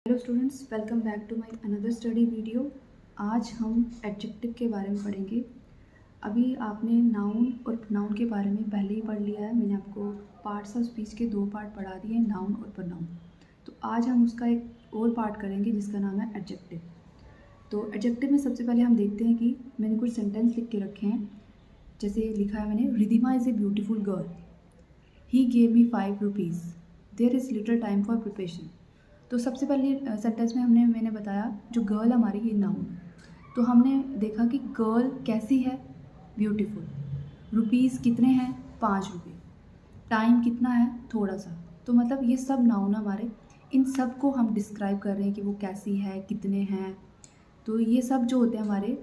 Hello students, welcome back to my another study video. आज हम adjective के बारे में पढ़ेंगे। अभी आपने नाउन और प्रोनाउन के बारे में पहले ही पढ़ लिया है। मैंने आपको पार्ट्स ऑफ स्पीच के 2 पार्ट पढ़ा दिए हैं, नाउन और प्रोनाउन। तो आज हम उसका एक और पार्ट करेंगे जिसका नाम है एडजेक्टिव। तो एडजेक्टिव में सबसे पहले हम देखते हैं कि मैंने कुछ सेंटेंस लिख के रखे हैं। जैसे लिखा है मैंने, Ridhima is a beautiful girl, he gave me 5 rupees, there is little time for preparation. तो सबसे पहले सेंटेंस में मैंने बताया जो गर्ल हमारी ये नाउन। तो हमने देखा कि गर्ल कैसी है, ब्यूटीफुल। रुपीज़ कितने हैं, 5 रुपये। टाइम कितना है, थोड़ा सा। तो मतलब ये सब नाउन हमारे, इन सब को हम डिस्क्राइब कर रहे हैं कि वो कैसी है, कितने हैं। तो ये सब जो होते हैं हमारे,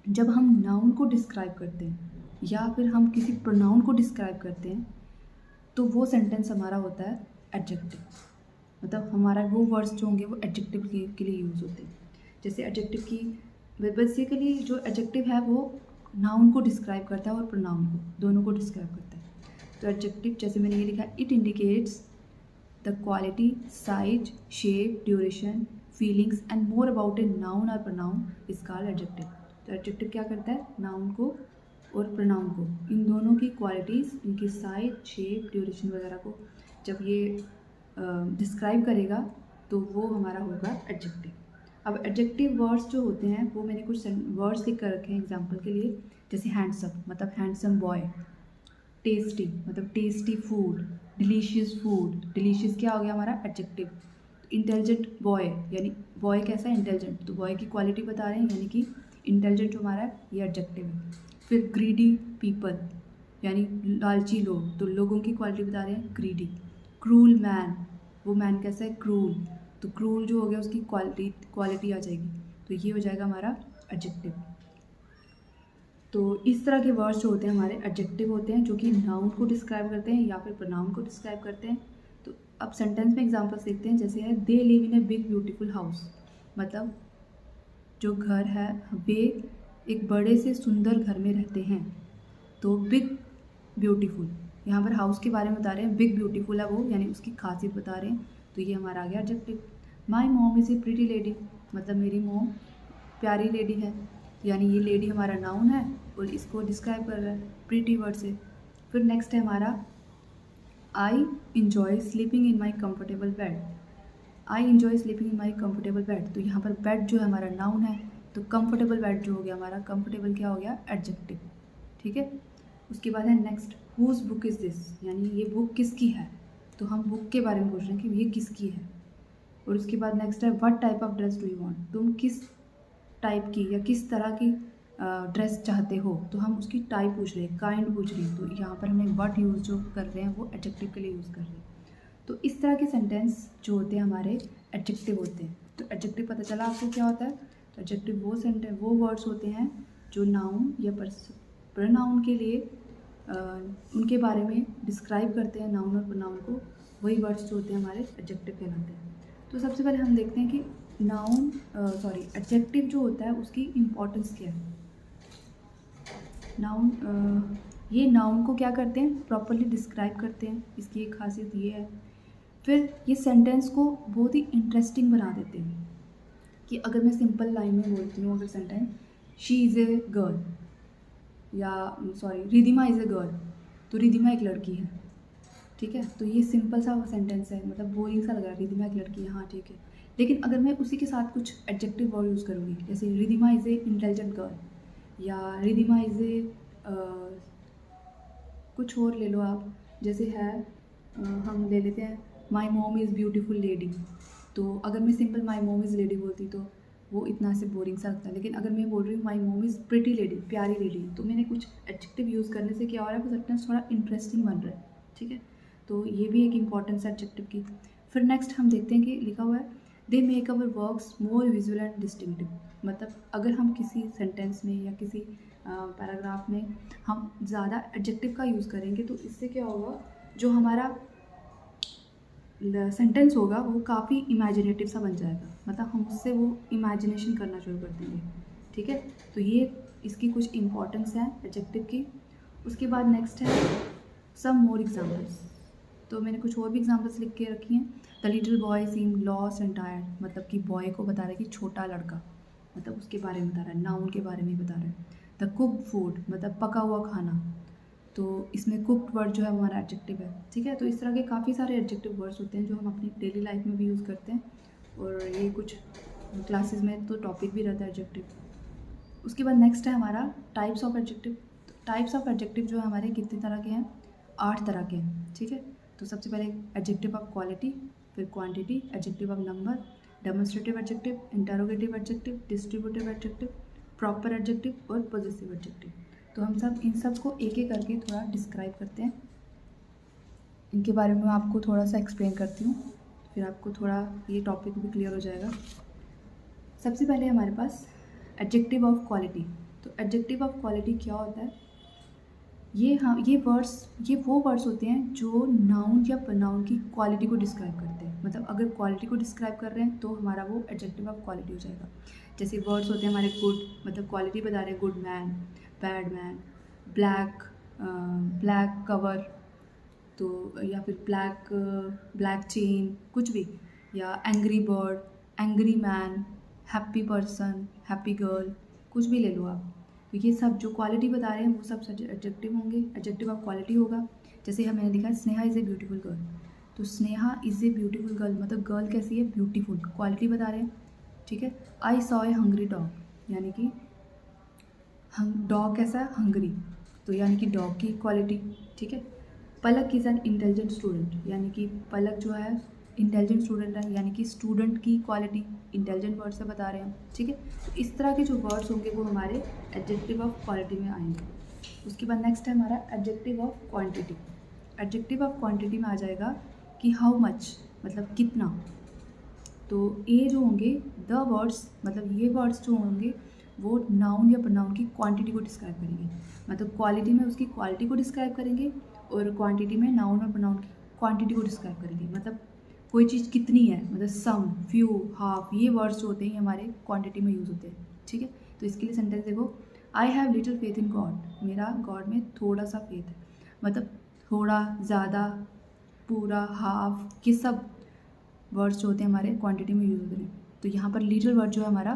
जब हम नाउन को डिस्क्राइब करते हैं या फिर हम किसी प्रोनाउन को डिस्क्राइब करते हैं तो वो सेंटेंस हमारा होता है एडजेक्टिव। मतलब हमारा वो वर्ड्स जो होंगे वो एडजेक्टिव के लिए यूज़ होते हैं। जैसे एडजेक्टिव की बेसिकली जो एडजेक्टिव है वो नाउन को डिस्क्राइब करता है और प्रोनाउन को, दोनों को डिस्क्राइब करता है। तो एडजेक्टिव जैसे मैंने ये लिखा, it indicates the quality, size, shape, duration, feelings and more about a noun और प्रोनाउन इज कॉल्ड एडजेक्टिव। तो एडजेक्टिव क्या करता है, नाउन को और प्रोनाउन को, इन दोनों की क्वालिटीज़, इनकी साइज, शेप, ड्यूरेशन वगैरह को जब ये डिस्क्राइब करेगा तो वो हमारा होगा एडजेक्टिव। अब एडजेक्टिव वर्ड्स जो होते हैं वो मैंने कुछ वर्ड्स लिख कर रखे हैं एग्जांपल के लिए। जैसे हैंडसम मतलब हैंडसम बॉय, टेस्टी मतलब tasty food, delicious food, delicious क्या हो गया हमारा एडजेक्टिव। इंटेलिजेंट बॉय यानी बॉय कैसा है, इंटेलिजेंट, तो बॉय की क्वालिटी बता रहे हैं यानी कि इंटेलिजेंट जो हमारा ये एडजेक्टिव है। फिर ग्रीडी पीपल यानी लालची लोग, तो लोगों की क्वालिटी बता रहे हैं ग्रीडी। क्रूल मैन, वो मैन कैसा है, क्रूल, तो क्रूल जो हो गया उसकी क्वालिटी आ जाएगी, तो ये हो जाएगा हमारा एडजेक्टिव। तो इस तरह के वर्ड्स जो होते हैं हमारे एडजेक्टिव होते हैं, जो कि नाउन को डिस्क्राइब करते हैं या फिर प्रोनाउन को डिस्क्राइब करते हैं। तो अब सेंटेंस में एग्जांपल्स देखते हैं। जैसे है, they live in a big beautiful house, मतलब जो घर है वे एक बड़े से सुंदर घर में रहते हैं। तो बिग ब्यूटीफुल, यहाँ पर हाउस के बारे में बता रहे हैं, बिग ब्यूटीफुल है वो, यानी उसकी खासियत बता रहे हैं, तो ये हमारा आ गया adjective. My mom is a pretty lady, मतलब मेरी मॉम प्यारी लेडी है, यानी ये लेडी हमारा नाउन है और इसको डिस्क्राइब कर रहा है प्रिटी वर्ड से। फिर नेक्स्ट है हमारा, I enjoy sleeping in my comfortable bed, I enjoy sleeping in my comfortable bed, तो यहाँ पर बेड जो है हमारा नाउन है, तो कम्फर्टेबल बेड जो हो गया हमारा, कम्फर्टेबल क्या हो गया, एडजेक्टिव। ठीक है। उसके बाद है next, whose book is this, यानी ये बुक किसकी है, तो हम बुक के बारे में पूछ रहे हैं कि ये किसकी है। और उसके बाद नेक्स्ट है, what type of dress do you want, तुम किस टाइप की या किस तरह की ड्रेस चाहते हो, तो हम उसकी टाइप पूछ रहे हैं, काइंड पूछ रहे हैं, तो यहाँ पर हमें व्हाट यूज़ जो कर रहे हैं वो एडजेक्टिव के लिए यूज़ कर रहे हैं। तो इस तरह के सेंटेंस जो होते हैं हमारे एडजेक्टिव होते हैं। तो एडजेक्टिव पता चला आपको क्या होता है। तो एडजेक्टिव वो वर्ड्स होते हैं जो नाउन या प्रोनाउन के लिए उनके बारे में डिस्क्राइब करते हैं, नाउन और प्रोनाउन को, वही वर्ड्स जो होते हैं हमारे एडजेक्टिव कहलाते हैं। तो सबसे पहले हम देखते हैं कि एडजेक्टिव जो होता है उसकी इम्पोर्टेंस क्या है। ये नाउन को क्या करते हैं, प्रॉपरली डिस्क्राइब करते हैं, इसकी एक खासियत ये है। फिर ये सेंटेंस को बहुत ही इंटरेस्टिंग बना देते हैं कि अगर मैं सिंपल लाइन में बोलती हूँ अगर sentence, she is a girl Ridhima is a girl, तो रिधिमा एक लड़की है। ठीक है, तो ये सिंपल सा सेंटेंस है, मतलब बोरिंग सा लग रहा है, रिधिमा एक लड़की है, हाँ ठीक है। लेकिन अगर मैं उसी के साथ कुछ एडजेक्टिव वर्ड यूज़ करूँगी, जैसे Ridhima is A intelligent girl या रिधिमा इज़ ए कुछ और ले लो आप, जैसे है हम ले लेते हैं my mom is beautiful lady. तो अगर मैं simple my mom is lady बोलती तो वो इतना से बोरिंग सा लगता है। लेकिन अगर मैं बोल रही हूँ my mom is pretty lady, प्यारी लेडी, तो मैंने कुछ एडजेक्टिव यूज़ करने से क्या हो रहा है, वो सेंटेंस थोड़ा इंटरेस्टिंग बन रहा है। ठीक है, तो ये भी एक इंपॉर्टेंस है एडजेक्टिव की। फिर नेक्स्ट हम देखते हैं कि लिखा हुआ है, they make our works more visual and distinctive, मतलब अगर हम किसी सेंटेंस में या किसी पैराग्राफ में हम ज़्यादा एडजेक्टिव का यूज़ करेंगे तो इससे क्या होगा, जो हमारा सेंटेंस होगा वो काफ़ी इमेजिनेटिव सा बन जाएगा, मतलब हम उससे वो इमेजिनेशन करना शुरू कर देंगे। ठीक है, तो ये इसकी कुछ इम्पॉर्टेंस है एडजेक्टिव की। उसके बाद नेक्स्ट है सम मोर एग्जाम्पल्स, तो मैंने कुछ और भी एग्जाम्पल्स लिख के रखी हैं the little boy seem lost and tired, मतलब कि बॉय को बता रहा है कि छोटा लड़का, मतलब उसके बारे में बता रहा है, नाउन के बारे में बता रहा है। द कुक्ड फूड, मतलब पका हुआ खाना, तो इसमें कुक्ड वर्ड जो है वो हमारा एडजेक्टिव है। ठीक है, तो इस तरह के काफ़ी सारे एडजेक्टिव वर्ड्स होते हैं जो हम अपनी डेली लाइफ में भी यूज़ करते हैं, और ये कुछ क्लासेस में तो टॉपिक भी रहता है एडजेक्टिव। उसके बाद नेक्स्ट है हमारा types of adjective. Types of adjective जो है हमारे कितनी तरह के हैं, 8 तरह के हैं। ठीक है, तो सबसे पहले एडजेक्टिव ऑफ क्वालिटी, फिर quantity, adjective of number, demonstrative adjective, interrogative adjective, distributive adjective, proper adjective और पॉजिटिव एडजेक्टिव। तो हम सब इन सब को एक एक करके थोड़ा डिस्क्राइब करते हैं। इनके बारे में मैं आपको थोड़ा सा एक्सप्लेन करती हूँ, फिर आपको थोड़ा ये टॉपिक भी क्लियर हो जाएगा। सबसे पहले हमारे पास एडजेक्टिव ऑफ क्वालिटी। तो एडजेक्टिव ऑफ क्वालिटी क्या होता है, ये वो वर्ड्स होते हैं जो नाउन या प्रोनाउन की क्वालिटी को डिस्क्राइब करते हैं। मतलब अगर क्वालिटी को डिस्क्राइब कर रहे हैं तो हमारा वो एडजेक्टिव ऑफ क्वालिटी हो जाएगा। जैसे वर्ड्स होते हैं हमारे गुड, मतलब क्वालिटी बता रहे हैं, good man, bad man, black cover, तो या फिर ब्लैक चेन, कुछ भी, या angry bird, angry man, happy person, happy girl, कुछ भी ले लो आप। तो ये सब जो क्वालिटी बता रहे हैं वो सब एडजेक्टिव होंगे, एडजेक्टिव ऑफ क्वालिटी होगा। जैसे मैंने लिखा है Sneha is a beautiful girl, तो Sneha is a beautiful girl मतलब गर्ल कैसी है, ब्यूटीफुल, क्वालिटी बता रहे हैं। ठीक है, I saw a hungry dog, यानी कि डॉग कैसा है, हंग्री, तो यानी कि डॉग की क्वालिटी। ठीक है, पलक इज़ एन इंटेलिजेंट स्टूडेंट, यानी कि पलक जो है इंटेलिजेंट स्टूडेंट है, यानी कि स्टूडेंट की क्वालिटी इंटेलिजेंट वर्ड से बता रहे हैं। ठीक है, तो इस तरह के जो वर्ड्स होंगे वो हमारे एडजेक्टिव ऑफ क्वालिटी में आएंगे। उसके बाद नेक्स्ट है हमारा adjective of quantity. Adjective of quantity में आ जाएगा कि हाउ मच, मतलब कितना। तो ये जो होंगे द वर्ड्स, मतलब ये वर्ड्स जो होंगे वो नाउन या प्रोनाउन की क्वांटिटी को डिस्क्राइब करेंगे। मतलब क्वालिटी में उसकी क्वालिटी को डिस्क्राइब करेंगे और क्वांटिटी में नाउन और प्रोनाउन की क्वांटिटी को डिस्क्राइब करेंगे। मतलब कोई चीज़ कितनी है, मतलब सम, फ्यू, हाफ, ये वर्ड्स जो होते हैं हमारे क्वांटिटी में यूज़ होते हैं। ठीक है, तो इसके लिए सेंटेंस देखो, I have little faith in God, मेरा गॉड में थोड़ा सा फेथ है, मतलब थोड़ा, ज़्यादा, पूरा, हाफ, ये सब वर्ड्स जो होते हैं हमारे क्वांटिटी में यूज़ होते हैं। तो यहाँ पर लिटिल वर्ड जो है हमारा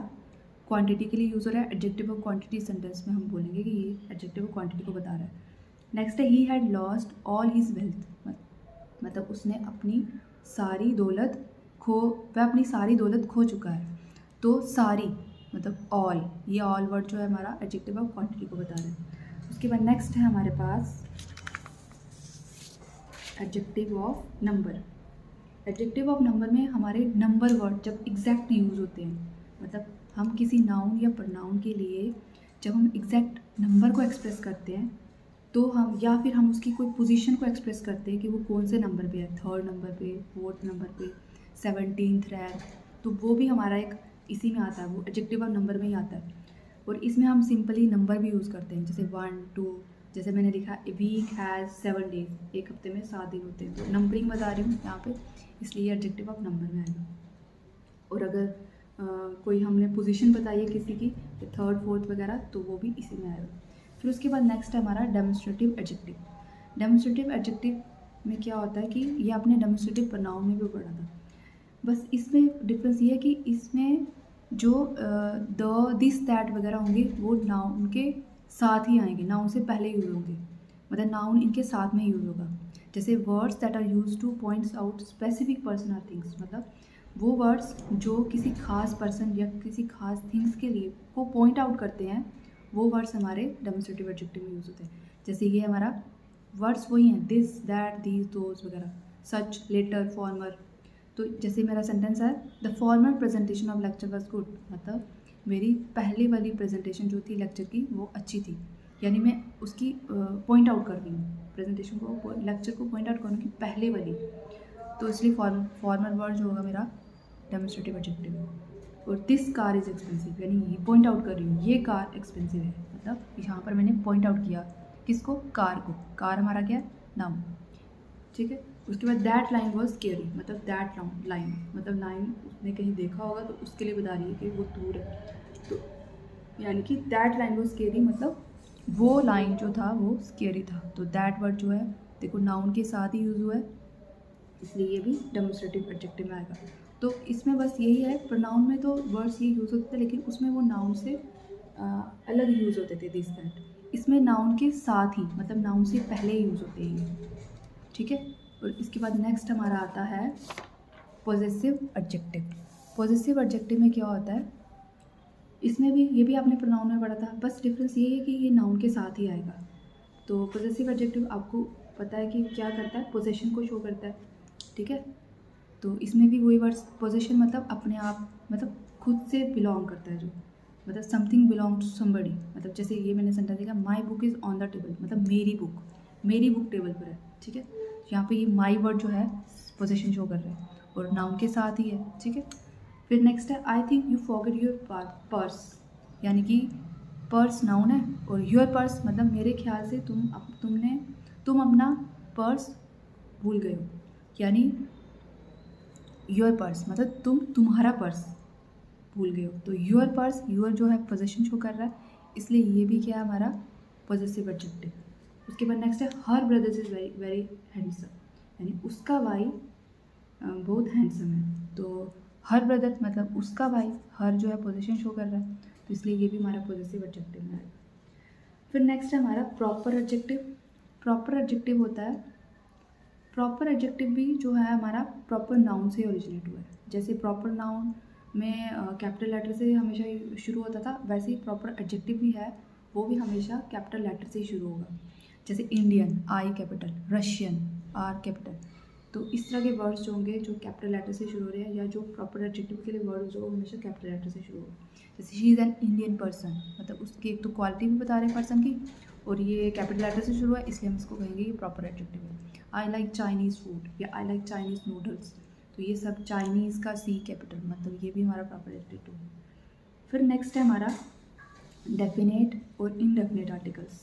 क्वांटिटी के लिए यूज़ हो रहा है। एडजेक्टिव ऑफ क्वांटिटी सेंटेंस में हम बोलेंगे कि ये एडजेक्टिव ऑफ क्वांटिटी को बता रहा है। नेक्स्ट है he had lost all his wealth, मतलब उसने अपनी सारी दौलत वह अपनी सारी दौलत खो चुका है। तो सारी मतलब ऑल, ये ऑल वर्ड जो है हमारा एडजेक्टिव ऑफ क्वांटिटी को बता रहा है। उसके बाद नेक्स्ट है हमारे पास adjective of number. Adjective of number में हमारे नंबर वर्ड जब एग्जैक्ट यूज़ होते हैं, मतलब हम किसी नाउन या प्रोनाउन के लिए जब हम एग्जैक्ट नंबर को एक्सप्रेस करते हैं, तो हम या फिर हम उसकी कोई पोजीशन को एक्सप्रेस करते हैं कि वो कौन से नंबर पे है, 3rd नंबर पे, 4th नंबर पे, 17th रैंक, तो वो भी हमारा एक इसी में आता है, वो एडजेक्टिव ऑफ नंबर में ही आता है। और इसमें हम सिंपली नंबर भी यूज़ करते हैं, जैसे 1, 2, जैसे मैंने लिखा ए वीक हैज़ 7 डेज, एक हफ्ते में 7 दिन होते हैं, तो नंबरिंग बता रही हूँ यहाँ पे, इसलिए एडजेक्टिव ऑफ नंबर में आएगा। और अगर कोई हमने पोजीशन बताई है किसी की, 3rd 4th वगैरह, तो वो भी इसी में आएगा। फिर उसके बाद नेक्स्ट है हमारा डेमोन्स्ट्रेटिव एडजेक्टिव। डेमोन्स्ट्रेटिव एडजेक्टिव में क्या होता है कि ये आपने डेमोन्स्ट्रेटिव प्रोनाउन में भी पढ़ा था, बस इसमें डिफरेंस ये है कि इसमें जो द, दिस, दैट वगैरह होंगे वो नाउन के साथ ही आएंगे, नाउन से पहले यूज होंगे, मतलब नाउन इनके साथ में यूज होगा। जैसे words that are use to points out specific person और थिंग्स, मतलब वो वर्ड्स जो किसी खास पर्सन या किसी खास थिंग्स के लिए को पॉइंट आउट करते हैं, वो वर्ड्स हमारे डेमोन्स्ट्रेटिव एडजेक्टिव में यूज़ होते हैं। जैसे ये हमारा वर्ड्स वही हैं, दिस, दैट, दीज, दोज वगैरह, सच, लेटर, फॉर्मर। तो जैसे मेरा सेंटेंस है the former presentation of lecture was good, मतलब मेरी पहले वाली प्रेजेंटेशन जो थी लेक्चर की वो अच्छी थी, यानी मैं उसकी पॉइंट आउट कर रही हूँ, प्रेजेंटेशन को, लेक्चर को पॉइंट आउट करूँगी पहले वाली, तो इसलिए फॉर्मर वर्ड जो होगा मेरा डेमोन्स्ट्रेटिव एडजेक्टिव। और दिस कार इज़ एक्सपेंसिव, यानी ये पॉइंट आउट कर रही हूँ ये कार एक्सपेंसिव है, मतलब यहाँ पर मैंने पॉइंट आउट किया किसको, कार को, कार हमारा क्या है, नाउन। ठीक है, उसके बाद दैट लाइन वॉज स्केरी, मतलब दैट लाइन, मतलब लाइन उसने कहीं देखा होगा तो उसके लिए बता रही है कि वो दूर है, तो यानी कि दैट लाइन वॉज स्केरी, मतलब वो लाइन जो था वो स्केरी था। तो दैट वर्ड जो है देखो नाउन के साथ ही यूज़ हुआ है, इसलिए ये भी डेमोस्ट्रेटिव एडजेक्टिव में आएगा। तो इसमें बस यही है, प्रोनाउन में तो वर्ड्स ये यूज़ होते थे, लेकिन उसमें वो नाउन से अलग यूज़ होते थे, दिस दैट। इसमें नाउन के साथ ही, मतलब नाउन से पहले यूज़ होते हैं, ठीक है। और इसके बाद नेक्स्ट हमारा आता है पॉजेसिव एडजेक्टिव। पॉजेसिव एडजेक्टिव में क्या होता है, इसमें भी ये भी आपने प्रोनाउन में पढ़ा था, बस डिफरेंस ये है कि ये नाउन के साथ ही आएगा। तो पॉजेसिव एडजेक्टिव आपको पता है कि क्या करता है, पोजेशन को शो करता है, ठीक है। तो इसमें भी वही वर्ड्स, पोजेशन मतलब अपने आप, मतलब खुद से बिलोंग करता है, जो मतलब समथिंग बिलोंग टू समबडी। मतलब जैसे ये मैंने सेंटेंस देखा, my book is on the table, मतलब मेरी बुक टेबल पर है, ठीक है। यहाँ पे ये माई वर्ड जो है पोजेशन शो कर रहा है और नाउन के साथ ही है, ठीक है। फिर नेक्स्ट है I think you forget your purse, यानी कि पर्स नाउन है और योर पर्स मतलब मेरे ख्याल से तुम अपना पर्स भूल गए हो, यानी योर पर्स मतलब तुम्हारा पर्स भूल गए हो। तो योर पर्स, योर जो है पोजेशन शो कर रहा है, इसलिए ये भी क्या है हमारा पॉजेसिव एडजेक्टिव। उसके बाद नेक्स्ट है her brothers is very very handsome, यानी उसका भाई बहुत हैंडसम है। तो हर ब्रदर मतलब उसका भाई, हर जो है पोजीशन शो कर रहा है, तो इसलिए ये भी हमारा पॉजेसिव एडजेक्टिव में आएगा। फिर नेक्स्ट है हमारा प्रॉपर एडजेक्टिव। प्रॉपर एडजेक्टिव होता है, प्रॉपर एडजेक्टिव भी जो है हमारा प्रॉपर नाउन से ओरिजिनेट हुआ है। जैसे प्रॉपर नाउन में कैपिटल लेटर से हमेशा शुरू होता था, वैसे ही प्रॉपर एडजेक्टिव भी है, वो भी हमेशा कैपिटल लेटर से ही शुरू होगा। जैसे Indian I capital, Russian are capital. तो इस तरह के वर्ड्स जो होंगे जो कैपिटल लेटर से शुरू हो रहे हैं, या जो प्रॉपर एडजेक्टिव के लिए वर्ड जो हमेशा कैपिटल लेटर से शुरू होगा। जैसे she is an Indian person, मतलब उसकी एक तो क्वालिटी भी बता रहे हैं पर्सन की, और ये कैपिटल लेटर से शुरू है, इसलिए हम इसको कहेंगे ये प्रॉपर एडजेक्टिव है। आई लाइक चाइनीज़ फूड या आई लाइक चाइनीज़ नूडल्स, तो ये सब चाइनीज़ का सी कैपिटल, मतलब ये भी हमारा प्रॉपर एडजेक्टिव है। फिर नेक्स्ट है हमारा डेफिनेट और इनडेफिनेट आर्टिकल्स।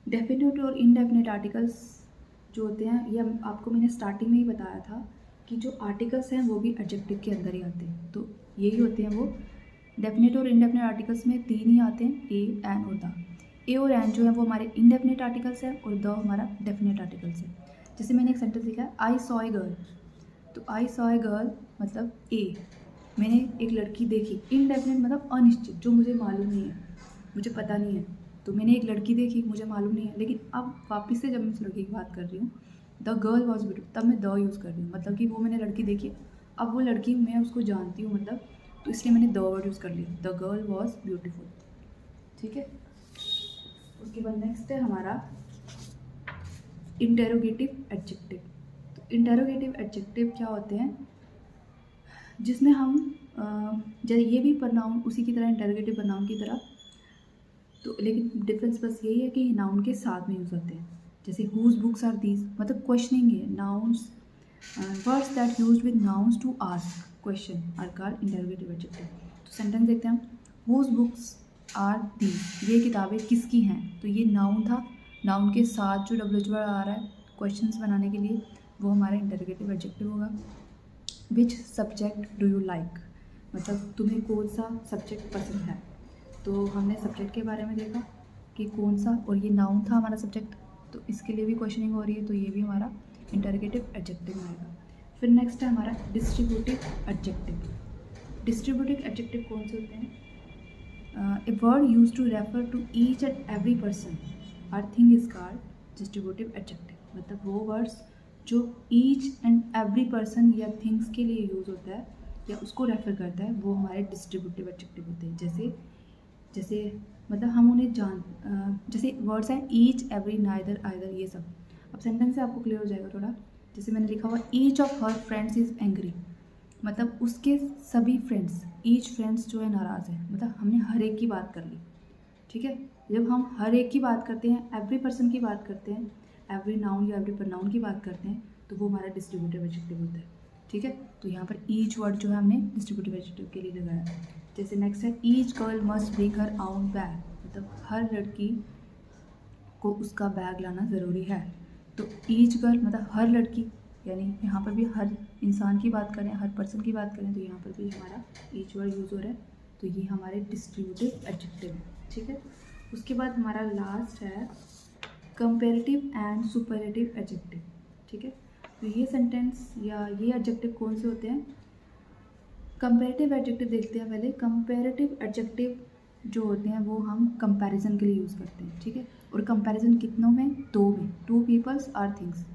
डेफिनेट और इनडेफिनेट आर्टिकल्स जो होते हैं, ये आपको मैंने स्टार्टिंग में ही बताया था कि जो आर्टिकल्स हैं वो भी एडजेक्टिव के अंदर ही आते हैं। तो यही होते हैं वो डेफिनेट और इनडेफिनेट आर्टिकल्स में तीन ही आते हैं, ए, एन और द। ए और एन जो है वो हमारे इनडेफिनेट आर्टिकल्स है और द हमारा डेफिनेट आर्टिकल्स है। जैसे मैंने एक सेंटेंस लिखा है आई सॉ ए गर्ल, तो आई सॉ ए गर्ल मतलब ए, मैंने एक लड़की देखी। इनडेफिनेट मतलब अनिश्चित, जो मुझे मालूम नहीं है, मुझे पता नहीं है। तो मैंने एक लड़की देखी, मुझे मालूम नहीं है, लेकिन अब वापस से जब मैं उस लड़की की बात कर रही हूँ, द गर्ल वॉज ब्यूटीफुल, तब मैं द यूज़ कर रही हूँ, मतलब कि वो मैंने लड़की देखी, अब वो लड़की मैं उसको जानती हूँ, मतलब तो इसलिए मैंने द वर्ड यूज़ कर लिया, द गर्ल वॉज ब्यूटीफुल, ठीक है। उसके बाद नेक्स्ट है हमारा इंटेरोगेटिव एडजेक्टिव। तो इंटेरोगेटिव एडजेक्टिव क्या होते हैं, जिसमें हम जैसे ये भी प्रनाउन उसी की तरह, इंटेरोगेटिव प्रनाउन की तरह, तो लेकिन डिफरेंस बस यही है कि नाउन के साथ में यूज़ होते हैं। जैसे हुज बुक्स आर दीज, मतलब क्वेश्चनिंग है, nouns words that use with nouns to ask question are called interrogative adjective. तो सेंटेंस देखते हैं हम, हुज बुक्स आर दीज, ये किताबें किसकी हैं, तो ये नाउन था, नाउन के साथ जो डब्ल्यूएच वर्ड आ रहा है क्वेश्चंस बनाने के लिए, वो हमारा इंटेरोगेटिव एडजेक्टिव होगा। Which subject do you like, मतलब तुम्हें कौन सा सब्जेक्ट पसंद है। तो हमने सब्जेक्ट के बारे में देखा कि कौन सा, और ये नाउन था हमारा सब्जेक्ट, तो इसके लिए भी क्वेश्चनिंग हो रही है, तो ये भी हमारा इंटेरोगेटिव एडजेक्टिव में आएगा। फिर नेक्स्ट है हमारा डिस्ट्रीब्यूटिव एडजेक्टिव। डिस्ट्रीब्यूटिव एडजेक्टिव कौन से होते हैं, a word use to refer to each and every person or thing is called distributive adjective. मतलब वो वर्ड्स जो ईच एंड एवरी पर्सन या थिंग्स के लिए यूज़ होता है या उसको रेफर करता है, वो हमारे डिस्ट्रीब्यूटिव एडजेक्टिव होते हैं। जैसे मतलब हम उन्हें जैसे वर्ड्स हैं ईच, एवरी, नाइदर, आइदर, ये सब। अब सेंटेंस से आपको क्लियर हो जाएगा थोड़ा। जैसे मैंने लिखा हुआ each of her friends is angry, मतलब उसके सभी फ्रेंड्स, ईच फ्रेंड्स जो है नाराज़ है, मतलब हमने हर एक की बात कर ली, ठीक है। जब हम हर एक की बात करते हैं, एवरी पर्सन की बात करते हैं, एवरी नाउन या एवरी प्रोनाउन की बात करते हैं, तो वो हमारा डिस्ट्रीब्यूटिव एडजेक्टिव होता है, ठीक है। तो यहाँ पर ईच वर्ड जो है हमने डिस्ट्रीब्यूटिव एडजेक्टिव के लिए लगाया। जैसे नेक्स्ट है each girl must bring her आउन बैग, मतलब हर लड़की को उसका बैग लाना ज़रूरी है। तो ईच गर्ल मतलब हर लड़की, यानी यहाँ पर भी हर इंसान की बात करें, हर पर्सन की बात करें, तो यहाँ पर भी हमारा ईच वर्ड यूज़ हो रहा है, तो ये हमारे डिस्ट्रीब्यूटिव एडजेक्टिव है, ठीक है। उसके बाद हमारा लास्ट है कंपेरेटिव एंड सुपरलेटिव एडजेक्टिव, ठीक है। तो ये सेंटेंस या ये एडजेक्टिव कौन से होते हैं? कंपैरेटिव एडजेक्टिव देखते हैं पहले। कंपैरेटिव एडजेक्टिव जो होते हैं वो हम कंपैरिजन के लिए यूज़ करते हैं, ठीक है। और कंपैरिजन कितनों में? दो में, टू पीपल्स आर थिंग्स,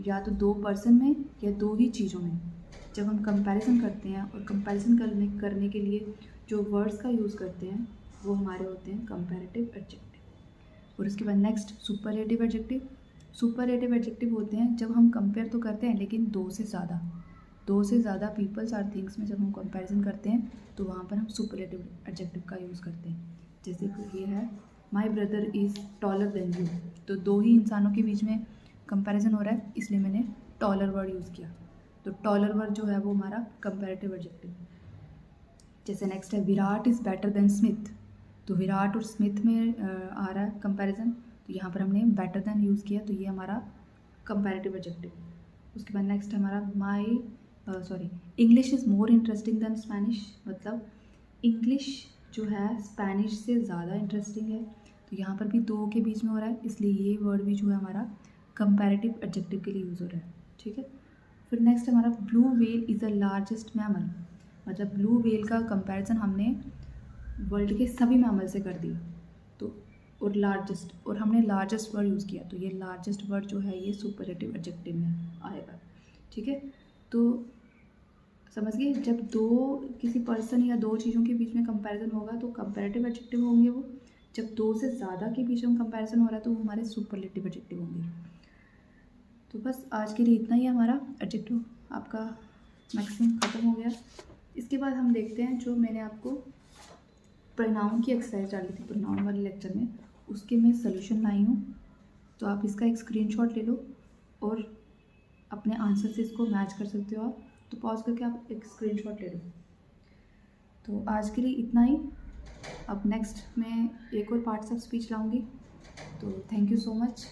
या तो दो पर्सन में या दो ही चीज़ों में। जब हम कंपैरिजन करते हैं और कंपैरिजन करने के लिए जो वर्ड्स का यूज़ करते हैं वो हमारे होते हैं कंपैरेटिव एडजेक्टिव। और उसके बाद next superlative adjective. Superlative adjective होते हैं जब हम कंपेयर तो करते हैं लेकिन दो से ज़्यादा पीपल्स आर थिंग्स में जब हम कंपैरिजन करते हैं तो वहाँ पर हम सुपरलेटिव एडजेक्टिव का यूज़ करते हैं। जैसे कि ये है my brother is taller than you, तो दो ही इंसानों के बीच में कंपैरिजन हो रहा है इसलिए मैंने टॉलर वर्ड यूज़ किया। तो टॉलर वर्ड जो है वो हमारा कंपैरेटिव एडजेक्टिव। जैसे नेक्स्ट है Virat is better than Smith, तो विराट और स्मिथ में आ रहा है कंपैरिजन, तो यहाँ पर हमने बेटर देन यूज़ किया, तो ये हमारा कंपैरेटिव एडजेक्टिव। उसके बाद नेक्स्ट हमारा English is more interesting than Spanish, मतलब इंग्लिश जो है स्पेनिश से ज़्यादा इंटरेस्टिंग है, तो यहाँ पर भी दो के बीच में हो रहा है इसलिए ये वर्ड भी जो है हमारा कंपैरेटिव एडजेक्टिव के लिए यूज़ हो रहा है, ठीक है। फिर नेक्स्ट हमारा blue whale is the largest mammal, मतलब ब्लू व्हेल का कंपैरिजन हमने वर्ल्ड के सभी मैमल से कर दिया, तो और हमने लार्जेस्ट वर्ड यूज़ किया, तो ये लार्जेस्ट वर्ड जो है ये सुपरलेटिव एडजेक्टिव में आएगा, ठीक है। तो समझ गए, जब किसी पर्सन या दो चीज़ों के बीच में कंपैरिजन होगा तो कंपैरेटिव एडजेक्टिव होंगे वो, जब दो से ज़्यादा के बीच में कंपैरिजन हो रहा है तो वो हमारे सुपरलेटिव एडजेक्टिव होंगे। तो बस आज के लिए इतना ही हमारा एडजेक्टिव आपका मैक्सिमम ख़त्म हो गया। इसके बाद हम देखते हैं जो मैंने आपको प्रोनाउन की एक्सरसाइज डाली थी प्रोनाउन वाले लेक्चर में, उसके मैं सोल्यूशन लाई हूँ, तो आप इसका एक स्क्रीनशॉट ले लो और अपने आंसर से इसको मैच कर सकते हो आप, तो पॉज करके आप एक स्क्रीनशॉट ले लो। तो आज के लिए इतना ही, अब नेक्स्ट मैं एक और पार्ट्स ऑफ स्पीच लाऊंगी, तो थैंक यू सो मच।